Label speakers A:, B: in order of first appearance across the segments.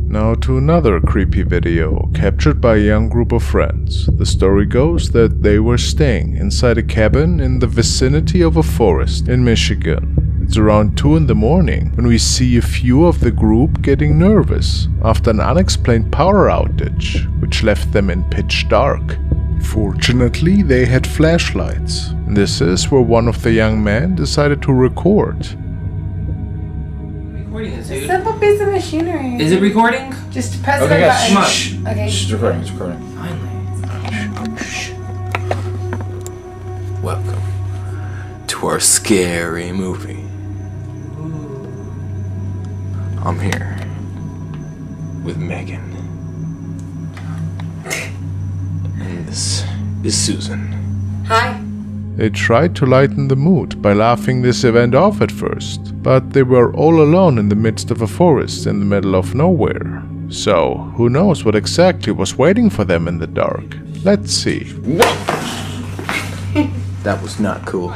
A: Now to another creepy video captured by a young group of friends. The story goes that they were staying inside a cabin in the vicinity of a forest in Michigan. It's around 2 in the morning when we see a few of the group getting nervous after an unexplained power outage, which left them in pitch dark. Fortunately, they had flashlights. This is where one of the young men decided to record.
B: Recording this,
C: A simple piece of machinery.
B: Is it recording?
C: Just press
D: Okay,
C: the
D: guys,
C: button.
D: shh.
C: Okay.
D: It's recording, it's recording.
B: Finally.
D: Shh.
E: Welcome to our scary movie. I'm here with Megan. And this is Susan.
C: Hi.
A: They tried to lighten the mood by laughing this event off at first, but they were all alone in the midst of a forest in the middle of nowhere. So, who knows what exactly was waiting for them in the dark? Let's see.
E: That was not cool.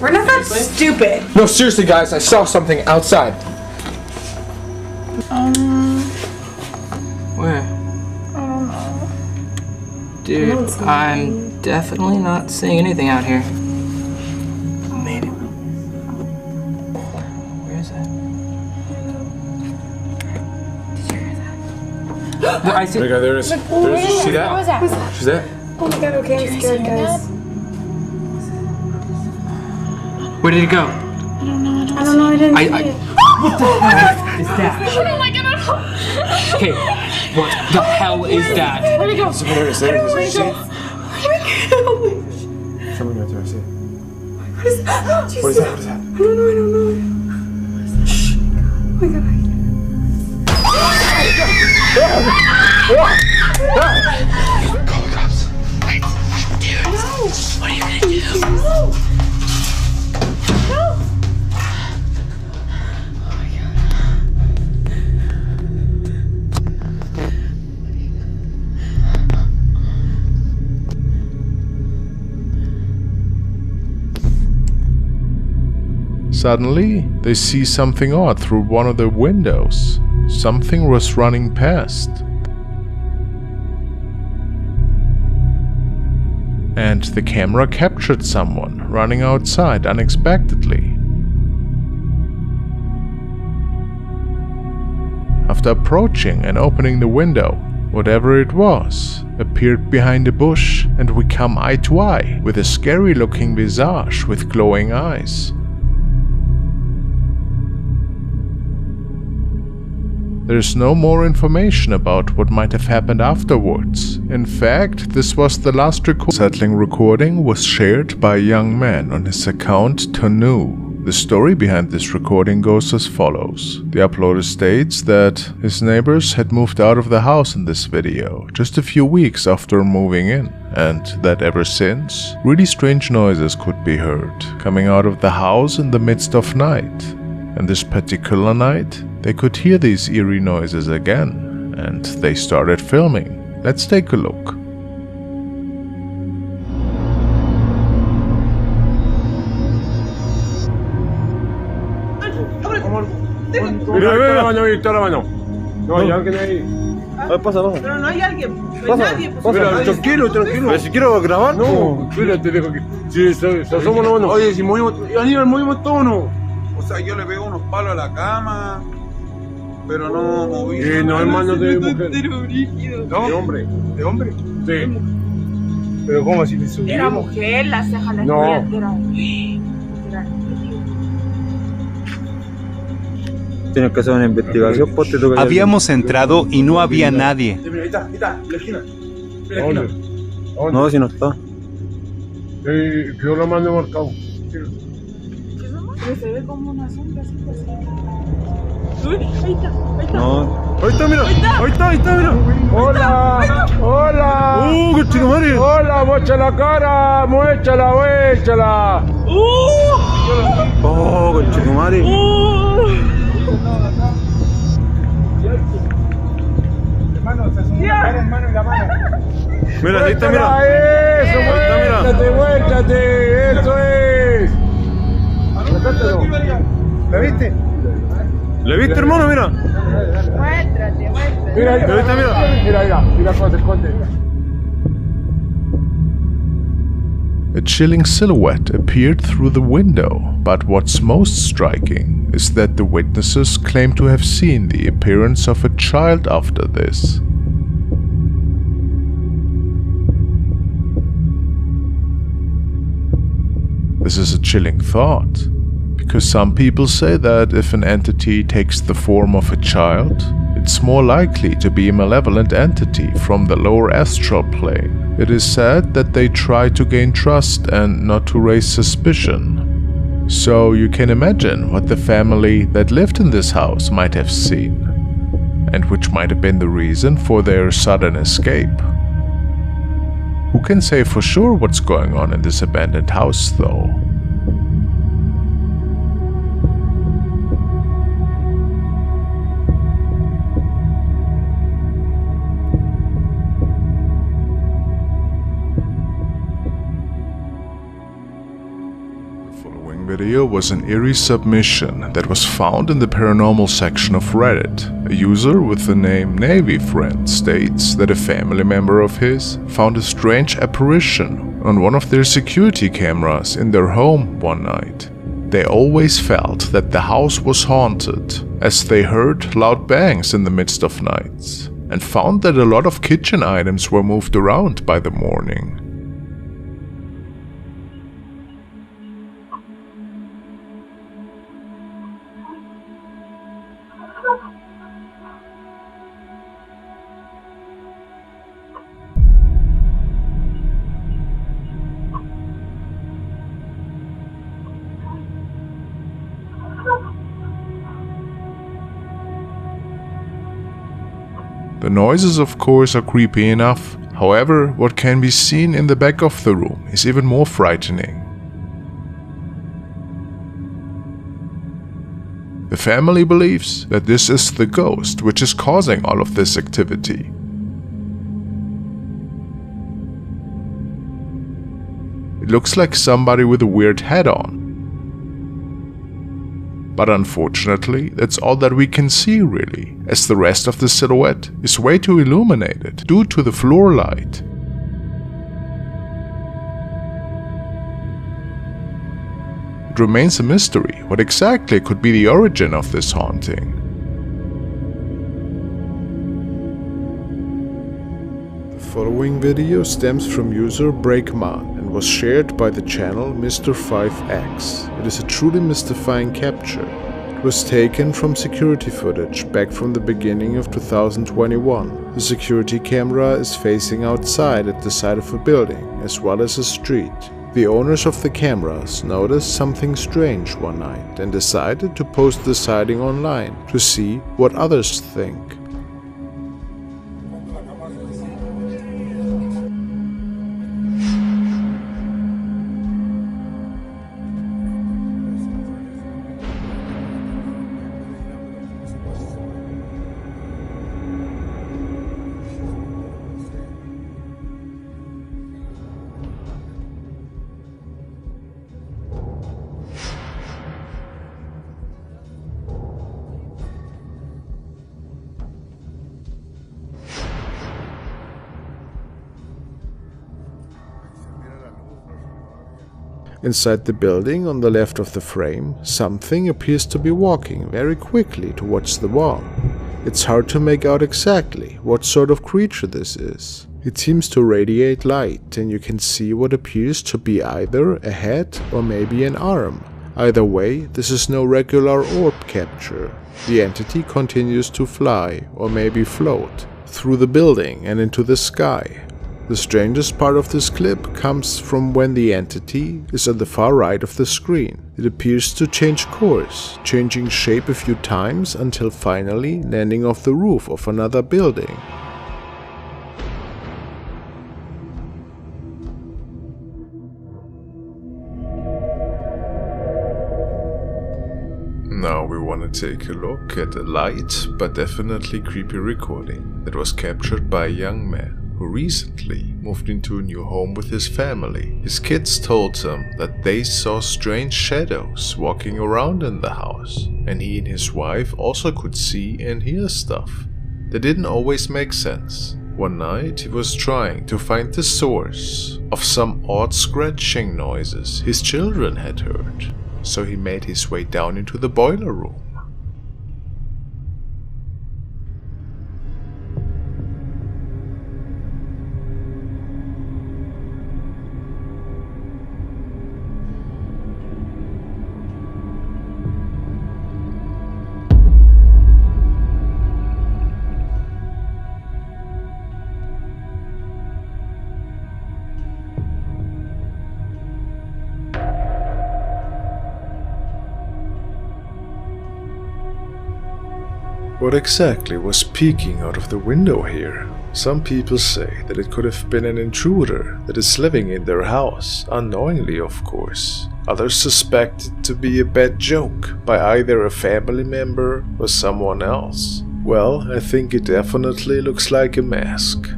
C: We're not that stupid.
D: No, seriously, guys, I saw something outside.
B: Where?
C: I don't know.
B: Dude, I'm definitely not seeing anything out here.
E: Maybe.
B: Where is that? I see.
D: There it is. See that?
C: What was that?
D: See that?
C: Oh my god, okay, I'm scared, guys.
B: Where did it go?
C: I don't know, I didn't see it.
B: What the hell is that?
C: Oh my god, I don't know.
B: Okay, what the hell is that?
C: Where'd it go?
D: There it is. There it is.
C: Where'd it go?
D: Something right there, I see it.
C: What is that?
D: What is that? What is that?
C: I don't know. Shh. Oh my god.
D: Call the cops.
C: Dude, what are you gonna do? No.
A: Suddenly, they see something odd through one of the windows. Something was running past. And the camera captured someone running outside unexpectedly. After approaching and opening the window, whatever it was appeared behind a bush, and we come eye to eye with a scary looking visage with glowing eyes. There's no more information about what might have happened afterwards. In fact, this was the last unsettling recording was shared by a young man on his account Tanu. The story behind this recording goes as follows. The uploader states that his neighbors had moved out of the house in this video just a few weeks after moving in, and that ever since, really strange noises could be heard coming out of the house in the midst of night. And this particular night, they could hear these eerie noises again, and they started filming. Let's take a look.
F: Mira, ahí está la mano. No hay alguien ahí.
G: Pasa.
F: Pero no hay alguien. No hay
G: Pasa,
F: nadie.
G: pasa.
F: Mira, tranquilo.
G: Pero si quiero grabar,
F: No, espérate, dejo que. Sí, somos la mano. Oye, si movimos. Aníbal, movimos todo, ¿no?
H: O sea, yo le pego unos palos a la cama, pero no moví.
F: No, hermano, de mujer.
H: ¿No?
F: De hombre.
H: ¿De hombre?
F: Sí. Pero ¿cómo así te subimos?
I: Era mujer, la ceja la
F: No.
I: era.
G: tienes que hacer una investigación, pues te toca.
J: Habíamos entrado y no había nadie.
H: Mira, ahí está, la esquina.
F: ¿Dónde?
G: No, si no está.
F: Yo lo mando marcado.
I: Pero se ve como una sombra así. Uy, ahí está.
G: No. Ahí está, mira. Ahí está, mira.
F: Hola.
G: ¡Qué chico madre!
F: Hola, muecha la cara, muéchala.
G: ¡Oh, qué chico madre!
H: Hermano, se asumió la hermano y la mano.
G: Mira, ahí está, mira.
F: Eso, muéchate, eso es. ¿La viste?
G: ¿Le viste, hermano? Mira.
I: Muéstrate.
F: Mira, ahí está, mira cómo se esconde.
A: A chilling silhouette appeared through the window, but what's most striking is that the witnesses claim to have seen the appearance of a child after this. This is a chilling thought, because some people say that if an entity takes the form of a child, it's more likely to be a malevolent entity from the lower astral plane. It is said that they try to gain trust and not to raise suspicion. So you can imagine what the family that lived in this house might have seen, and which might have been the reason for their sudden escape. Who can say for sure what's going on in this abandoned house, though? Video was an eerie submission that was found in the paranormal section of Reddit. A user with the name Navy Friend states that a family member of his found a strange apparition on one of their security cameras in their home one night. They always felt that the house was haunted, as they heard loud bangs in the midst of nights, and found that a lot of kitchen items were moved around by the morning. The noises, of course, are creepy enough. However, what can be seen in the back of the room is even more frightening. The family believes that this is the ghost which is causing all of this activity. It looks like somebody with a weird hat on. But unfortunately, that's all that we can see really, as the rest of the silhouette is way too illuminated due to the floor light. It remains a mystery what exactly could be the origin of this haunting. The following video stems from user Breakman and was shared by the channel Mr. 5X. It is a truly mystifying capture. It was taken from security footage back from the beginning of 2021. The security camera is facing outside at the side of a building as well as a street. The owners of the cameras noticed something strange one night and decided to post the sighting online to see what others think. Inside the building, on the left of the frame, something appears to be walking very quickly towards the wall. It's hard to make out exactly what sort of creature this is. It seems to radiate light, and you can see what appears to be either a head or maybe an arm. Either way, this is no regular orb capture. The entity continues to fly, or maybe float, through the building and into the sky. The strangest part of this clip comes from when the entity is on the far right of the screen. It appears to change course, changing shape a few times until finally landing off the roof of another building. Now we want to take a look at a light but definitely creepy recording that was captured by a young man who recently moved into a new home with his family. His kids told him that they saw strange shadows walking around in the house, and he and his wife also could see and hear stuff. They didn't always make sense. One night he was trying to find the source of some odd scratching noises his children had heard, so he made his way down into the boiler room. What exactly was peeking out of the window here? Some people say that it could have been an intruder that is living in their house, unknowingly of course. Others suspect it to be a bad joke by either a family member or someone else. Well, I think it definitely looks like a mask.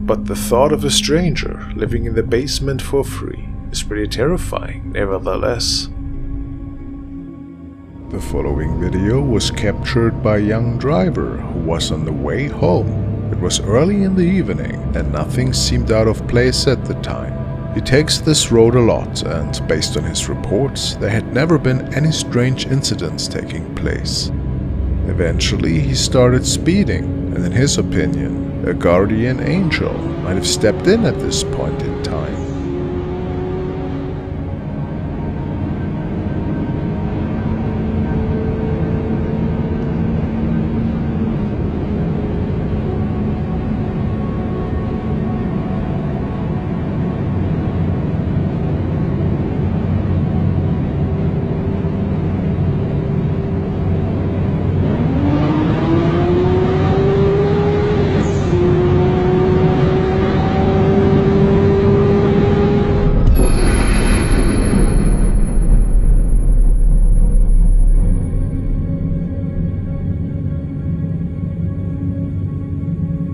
A: But the thought of a stranger living in the basement for free is pretty terrifying nevertheless. The following video was captured by a young driver who was on the way home. It was early in the evening and nothing seemed out of place at the time. He takes this road a lot and, based on his reports, there had never been any strange incidents taking place. Eventually he started speeding, and in his opinion, a guardian angel might have stepped in at this point in time.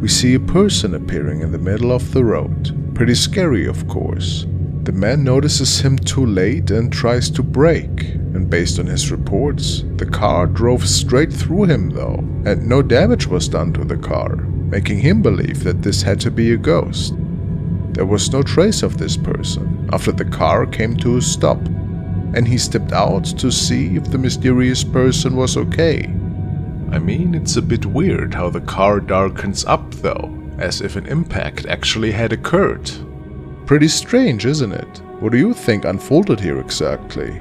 A: We see a person appearing in the middle of the road. Pretty scary, of course. The man notices him too late and tries to brake, and based on his reports, the car drove straight through him though, and no damage was done to the car, making him believe that this had to be a ghost. There was no trace of this person after the car came to a stop, and he stepped out to see if the mysterious person was okay. I mean, it's a bit weird how the car darkens up though, as if an impact actually had occurred. Pretty strange, isn't it? What do you think unfolded here exactly?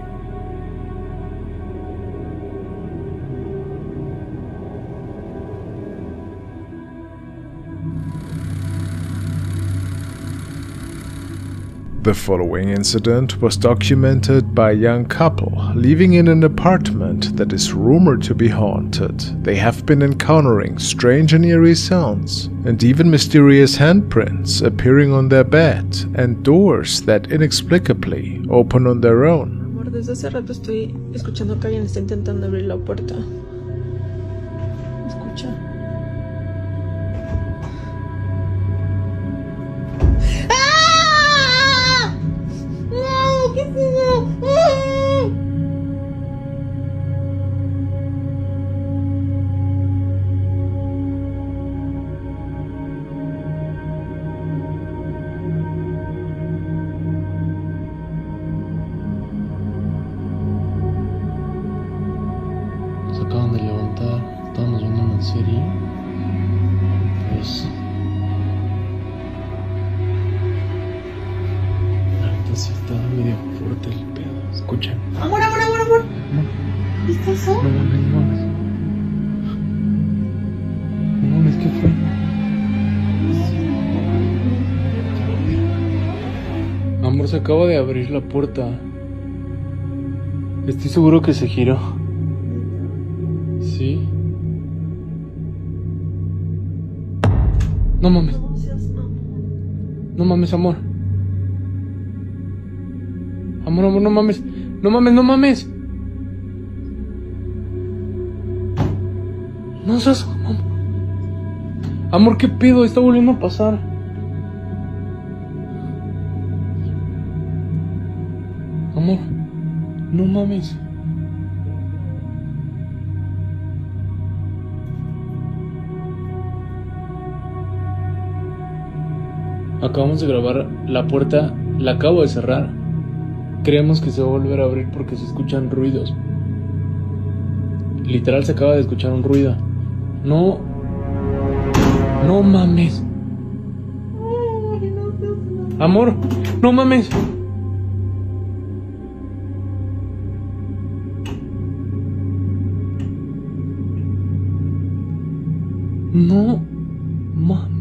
A: The following incident was documented by a young couple living in an apartment that is rumored to be haunted. They have been encountering strange and eerie sounds, and even mysterious handprints appearing on their bed, and doors that inexplicably open on their own.
I: Amor, desde hace rato estoy escuchando que alguien está intentando abrir la puerta. Escucha.
B: Nos acaban de levantar, estábamos viendo una serie. Pues ahorita sí está medio fuerte el pedo. Escuchen.
C: Amor, amor, amor, amor. ¿Viste eso?
B: No mames, no mames. No mames, ¿qué fue? Amor, se acaba de abrir la puerta. Estoy seguro que se giró. ¿Sí? No mames. No mames, amor. Amor, amor, no mames. No mames, no mames. No seas... Amor, ¿qué pedo? Está volviendo a pasar. Amor, no mames.
K: Acabamos de grabar la puerta, la acabo de cerrar. Creemos que se va a volver a abrir porque se escuchan ruidos. Literal se acaba de escuchar un ruido. No mames. Amor, no mames. No mames.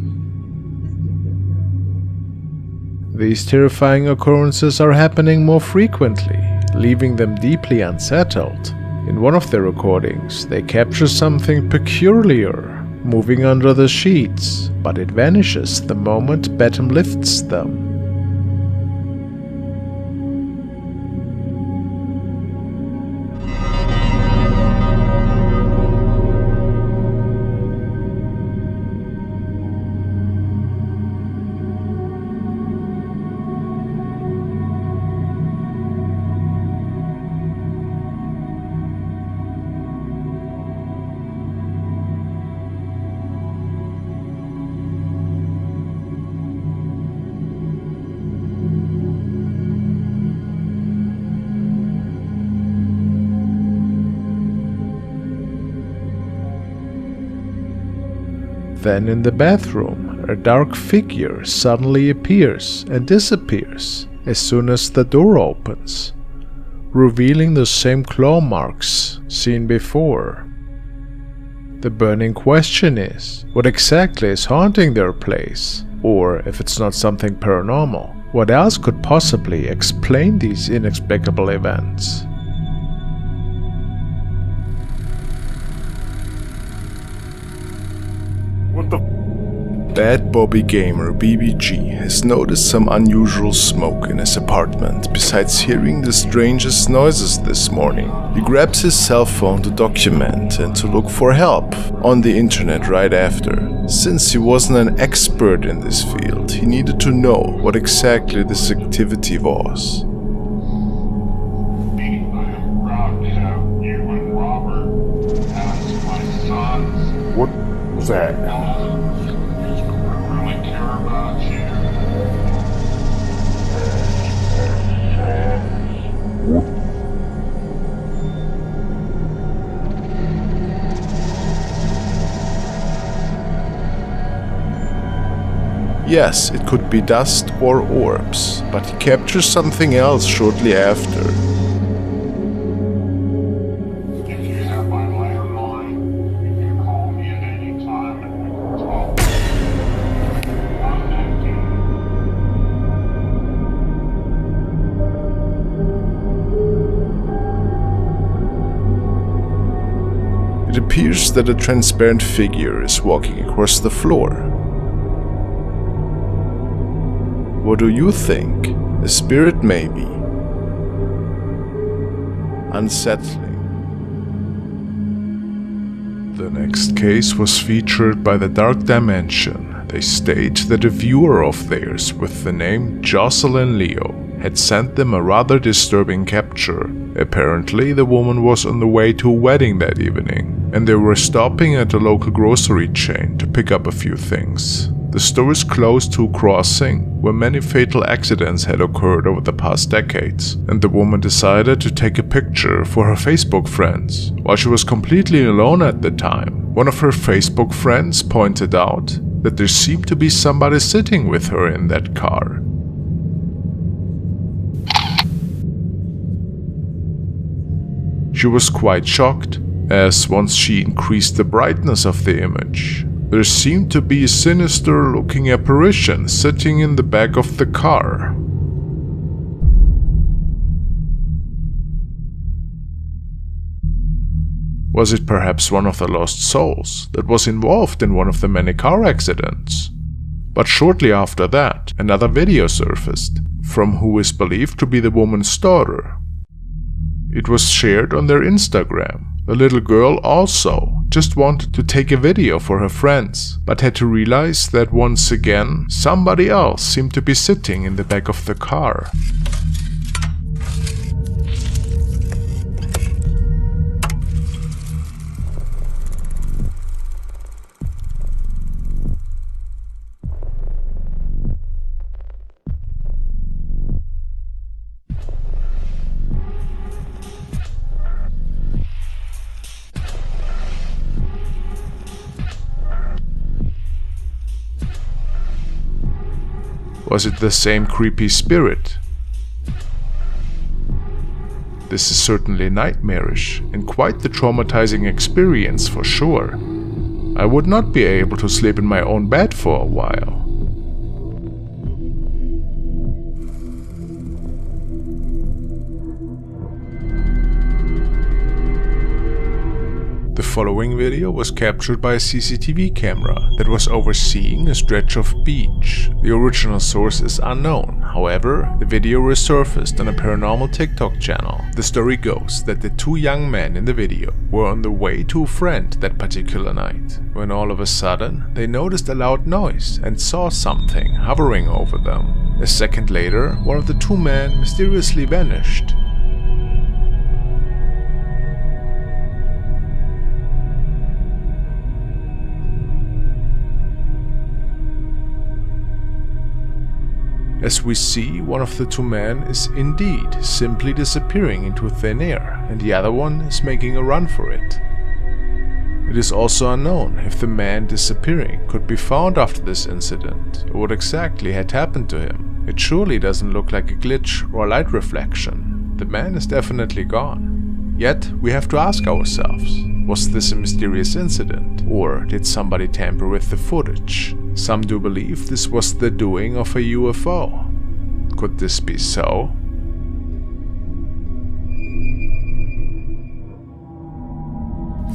A: These terrifying occurrences are happening more frequently, leaving them deeply unsettled. In one of their recordings, they capture something peculiar, moving under the sheets, but it vanishes the moment Batum lifts them. Then in the bathroom, a dark figure suddenly appears and disappears as soon as the door opens, revealing the same claw marks seen before. The burning question is, what exactly is haunting their place? Or, if it's not something paranormal, what else could possibly explain these inexplicable events? What the? Bad Bobby Gamer BBG has noticed some unusual smoke in his apartment. Besides hearing the strangest noises this morning, he grabs his cell phone to document and to look for help on the internet right after. Since he wasn't an expert in this field, he needed to know what exactly this activity was.
F: What was that?
A: Yes, it could be dust or orbs, but he captures something else shortly after.
L: If you have my landline, you can call me at any time and talk. I'm empty.
A: It appears that a transparent figure is walking across the floor. What do you think? A spirit maybe? Unsettling. The next case was featured by the Dark Dimension. They state that a viewer of theirs with the name Jocelyn Leo had sent them a rather disturbing capture. Apparently, the woman was on the way to a wedding that evening, and they were stopping at a local grocery chain to pick up a few things. The store is close to a crossing where many fatal accidents had occurred over the past decades, and the woman decided to take a picture for her Facebook friends. While she was completely alone at the time, one of her Facebook friends pointed out that there seemed to be somebody sitting with her in that car. She was quite shocked, as once she increased the brightness of the image, there seemed to be a sinister-looking apparition sitting in the back of the car. Was it perhaps one of the lost souls that was involved in one of the many car accidents? But shortly after that, another video surfaced, from who is believed to be the woman's daughter. It was shared on their Instagram. The little girl also just wanted to take a video for her friends, but had to realize that once again, somebody else seemed to be sitting in the back of the car. Was it the same creepy spirit? This is certainly nightmarish and quite the traumatizing experience for sure. I would not be able to sleep in my own bed for a while. The following video was captured by a CCTV camera that was overseeing a stretch of beach. The original source is unknown, however, the video resurfaced on a paranormal TikTok channel. The story goes that the two young men in the video were on the way to a friend that particular night, when all of a sudden they noticed a loud noise and saw something hovering over them. A second later, one of the two men mysteriously vanished. As we see, one of the two men is indeed simply disappearing into thin air, and the other one is making a run for it. It is also unknown if the man disappearing could be found after this incident, or what exactly had happened to him. It surely doesn't look like a glitch or light reflection. The man is definitely gone. Yet, we have to ask ourselves, was this a mysterious incident, or did somebody tamper with the footage? Some do believe this was the doing of a UFO. Could this be so?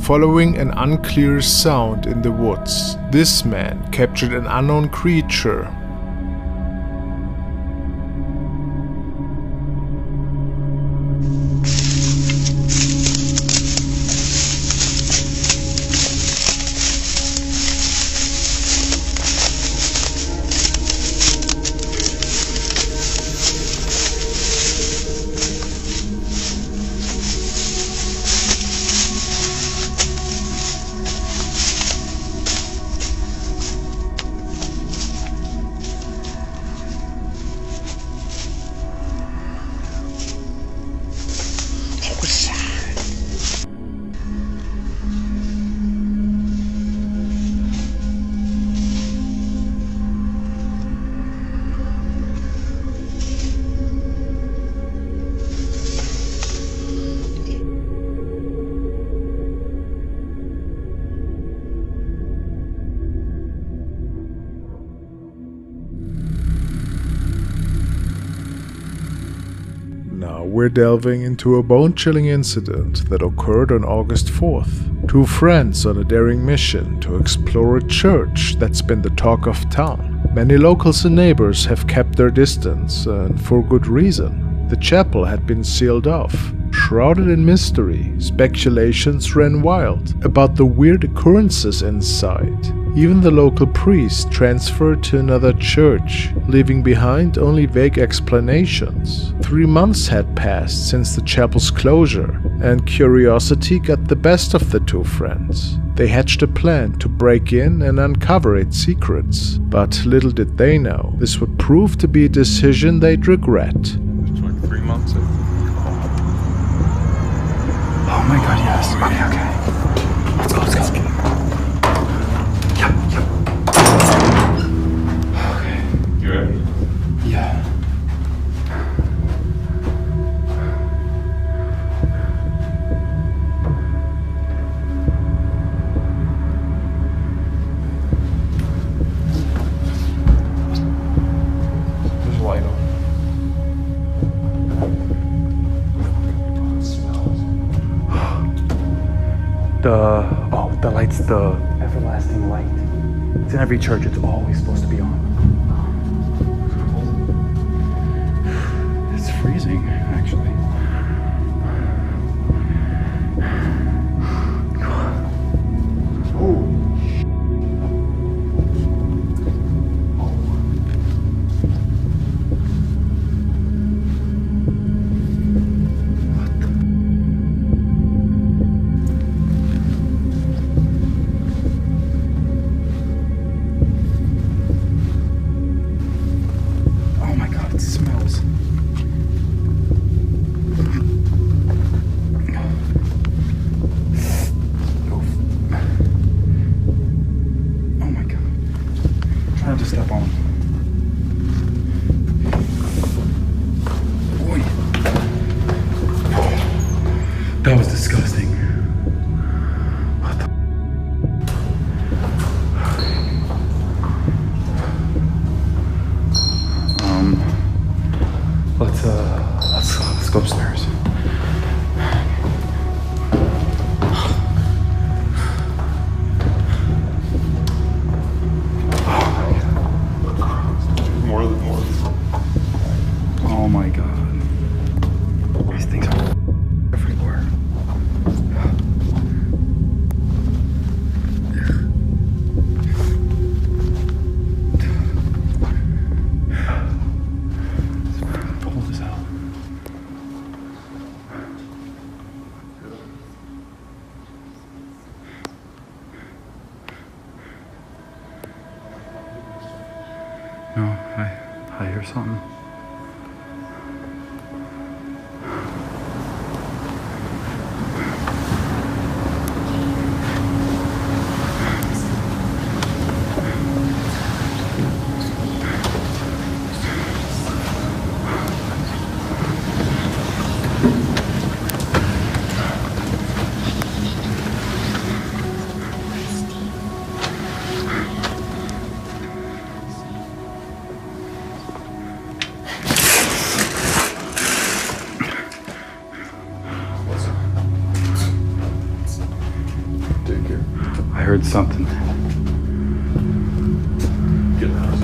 A: Following an unclear sound in the woods, this man captured an unknown creature. Now we're delving into a bone-chilling incident that occurred on August 4th. Two friends on a daring mission to explore a church that's been the talk of town. Many locals and neighbors have kept their distance, and for good reason. The chapel had been sealed off. Shrouded in mystery, speculations ran wild about the weird occurrences inside. Even the local priest transferred to another church, leaving behind only vague explanations. 3 months had passed since the chapel's closure, and curiosity got the best of the two friends. They hatched a plan to break in and uncover its secrets, but little did they know this would prove to be a decision they'd regret.
H: It's like 3 months.
D: Oh my god, yes. Okay. Let's go.
H: You ready?
D: Yeah. There's a light on. The light's the everlasting light. It's in every church. It's always supposed to be on. It's freezing, actually. Step on. No, I hear something. I heard something.
F: Get out.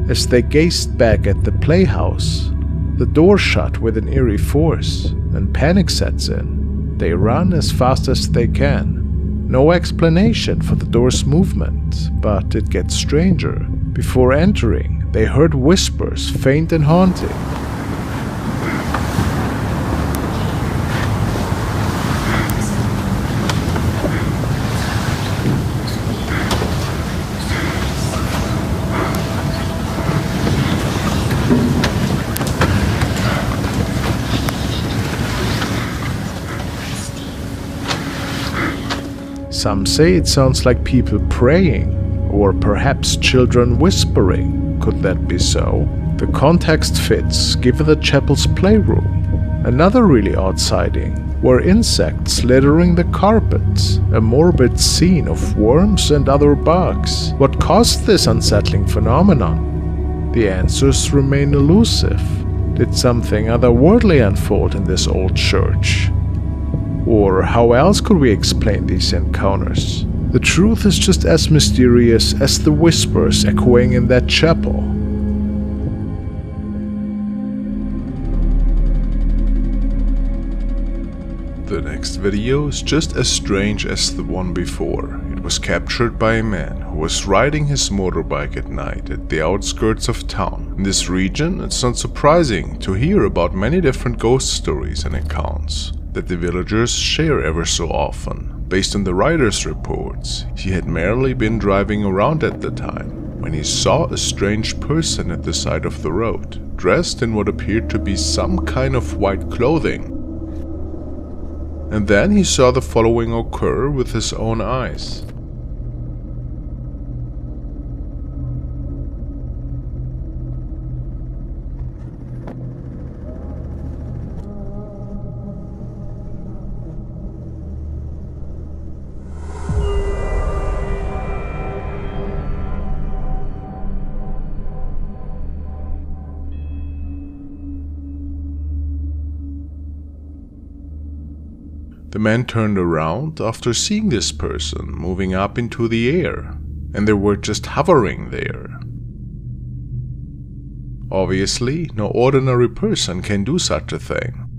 A: As they gazed back at the playhouse, the door shut with an eerie force, and panic sets in. They run as fast as they can. No explanation for the door's movement, but it gets stranger. Before entering, they heard whispers, faint and haunting. Some say it sounds like people praying, or perhaps children whispering. Could that be so? The context fits, given the chapel's playroom. Another really odd sighting were insects littering the carpets, a morbid scene of worms and other bugs. What caused this unsettling phenomenon? The answers remain elusive. Did something otherworldly unfold in this old church? Or how else could we explain these encounters? The truth is just as mysterious as the whispers echoing in that chapel. The next video is just as strange as the one before. It was captured by a man who was riding his motorbike at night at the outskirts of town. In this region, it's not surprising to hear about many different ghost stories and accounts that the villagers share ever so often. Based on the writer's reports, he had merely been driving around at the time when he saw a strange person at the side of the road, dressed in what appeared to be some kind of white clothing. And then he saw the following occur with his own eyes. The man turned around after seeing this person moving up into the air, and they were just hovering there. Obviously, no ordinary person can do such a thing.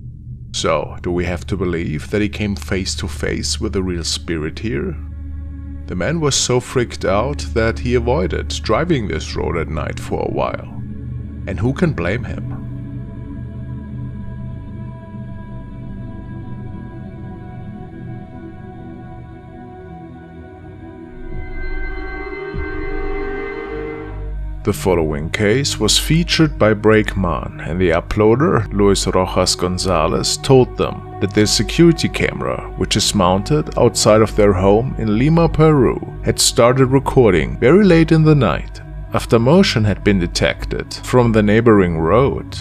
A: So, do we have to believe that he came face to face with a real spirit here? The man was so freaked out that he avoided driving this road at night for a while. And who can blame him? The following case was featured by Breakman, and the uploader, Luis Rojas Gonzalez, told them that their security camera, which is mounted outside of their home in Lima, Peru, had started recording very late in the night, after motion had been detected from the neighboring road.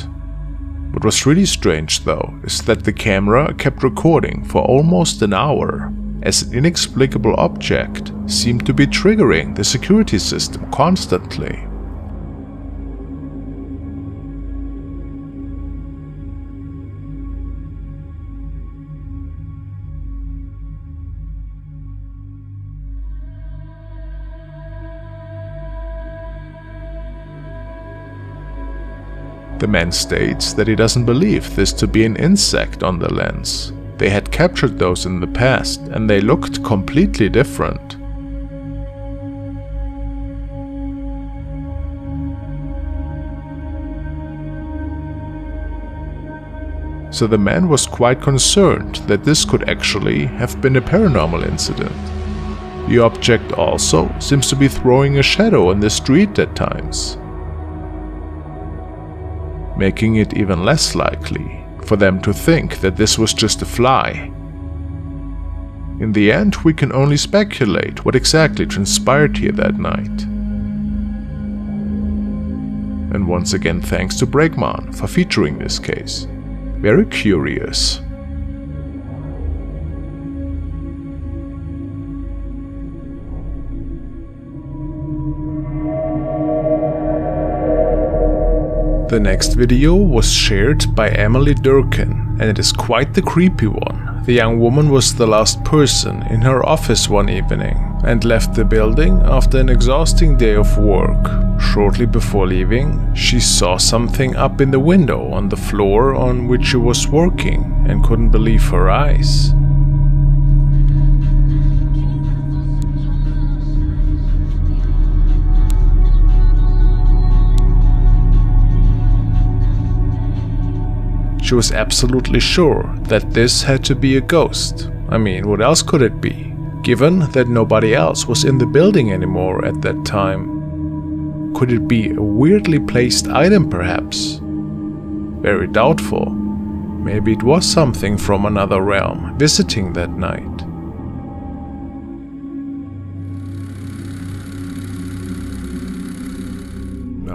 A: What was really strange though, is that the camera kept recording for almost an hour. as an inexplicable object seemed to be triggering the security system constantly. The man states that he doesn't believe this to be an insect on the lens. They had captured those in the past and they looked completely different. So the man was quite concerned that this could actually have been a paranormal incident. The object also seems to be throwing a shadow on the street at times, making it even less likely for them to think that this was just a fly. In the end, we can only speculate what exactly transpired here that night. And once again, thanks to Bregman for featuring this case. Very curious. The next video was shared by Emily Durkin, and it is quite the creepy one. The young woman was the last person in her office one evening and left the building after an exhausting day of work. Shortly before leaving, she saw something up in the window on the floor on which she was working and couldn't believe her eyes. She was absolutely sure that this had to be a ghost. I mean, what else could it be? Given that nobody else was in the building anymore at that time. Could it be a weirdly placed item perhaps? Very doubtful. Maybe it was something from another realm visiting that night.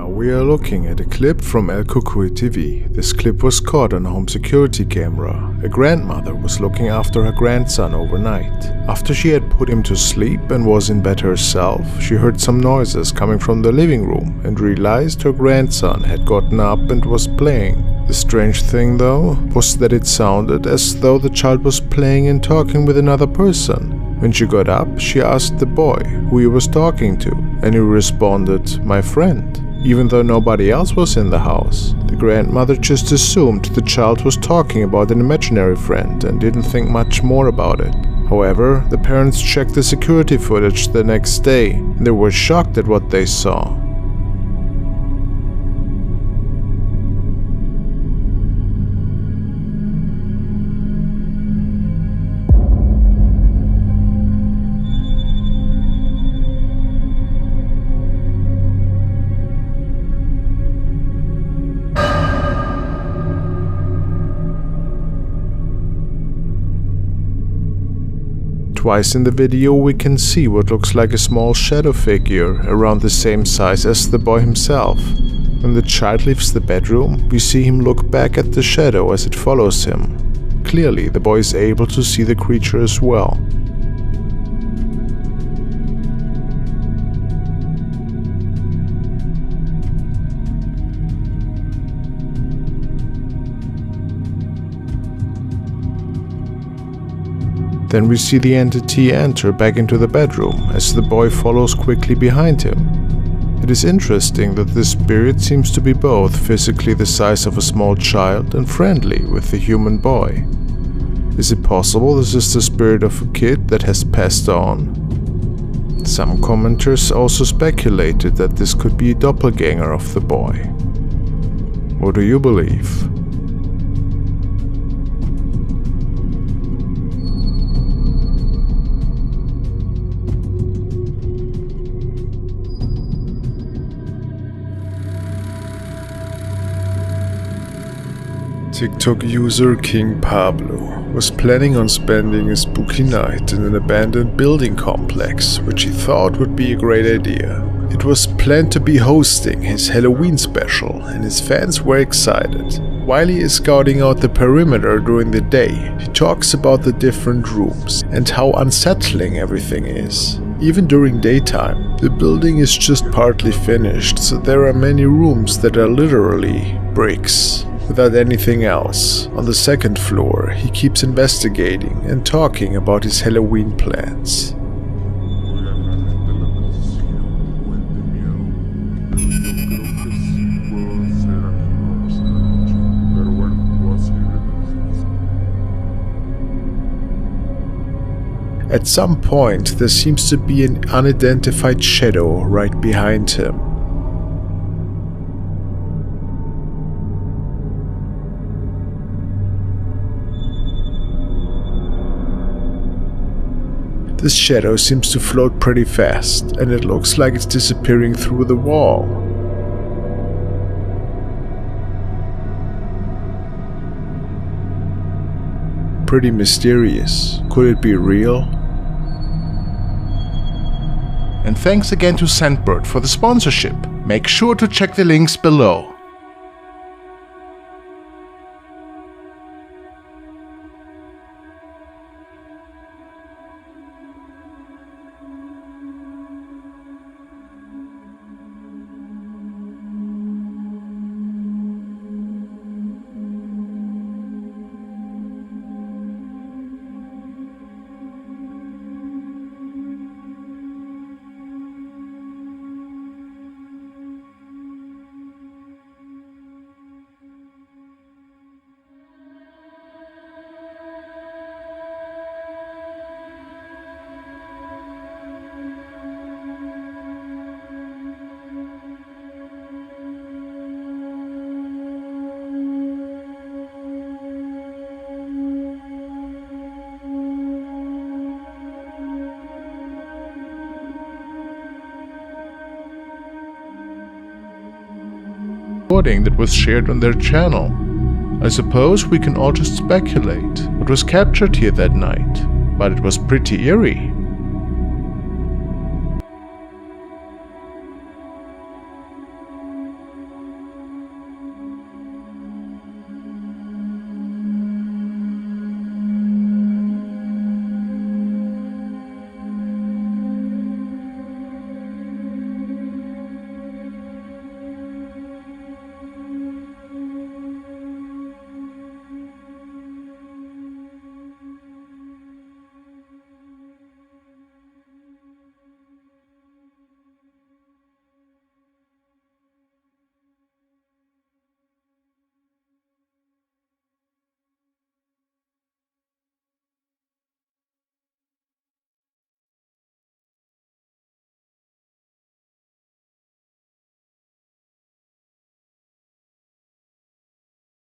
A: We are looking at a clip from El Cucuy TV. This clip was caught on a home security camera. A grandmother was looking after her grandson overnight. After she had put him to sleep and was in bed herself, she heard some noises coming from the living room and realized her grandson had gotten up and was playing. The strange thing though was that it sounded as though the child was playing and talking with another person. When she got up, she asked the boy who he was talking to, and he responded, "My friend." Even though nobody else was in the house, the grandmother just assumed the child was talking about an imaginary friend and didn't think much more about it. However, the parents checked the security footage the next day and they were shocked at what they saw. Twice in the video we can see what looks like a small shadow figure around the same size as the boy himself. When the child leaves the bedroom, we see him look back at the shadow as it follows him. Clearly, the boy is able to see the creature as well. Then we see the entity enter back into the bedroom as the boy follows quickly behind him. It is interesting that this spirit seems to be both physically the size of a small child and friendly with the human boy. Is it possible this is the spirit of a kid that has passed on? Some commenters also speculated that this could be a doppelganger of the boy. What do you believe? TikTok user King Pablo was planning on spending a spooky night in an abandoned building complex, which he thought would be a great idea. It was planned to be hosting his Halloween special, and his fans were excited. While he is scouting out the perimeter during the day, he talks about the different rooms and how unsettling everything is. Even during daytime, the building is just partly finished, so there are many rooms that are literally bricks, without anything else. On the second floor, he keeps investigating and talking about his Halloween plans. At some point, there seems to be an unidentified shadow right behind him. This shadow seems to float pretty fast, and it looks like it's disappearing through the wall. Pretty mysterious. Could it be real? And thanks again to Sandbird for the sponsorship. Make sure to check the links below. That was shared on their channel. I suppose we can all just speculate what was captured here that night, but it was pretty eerie.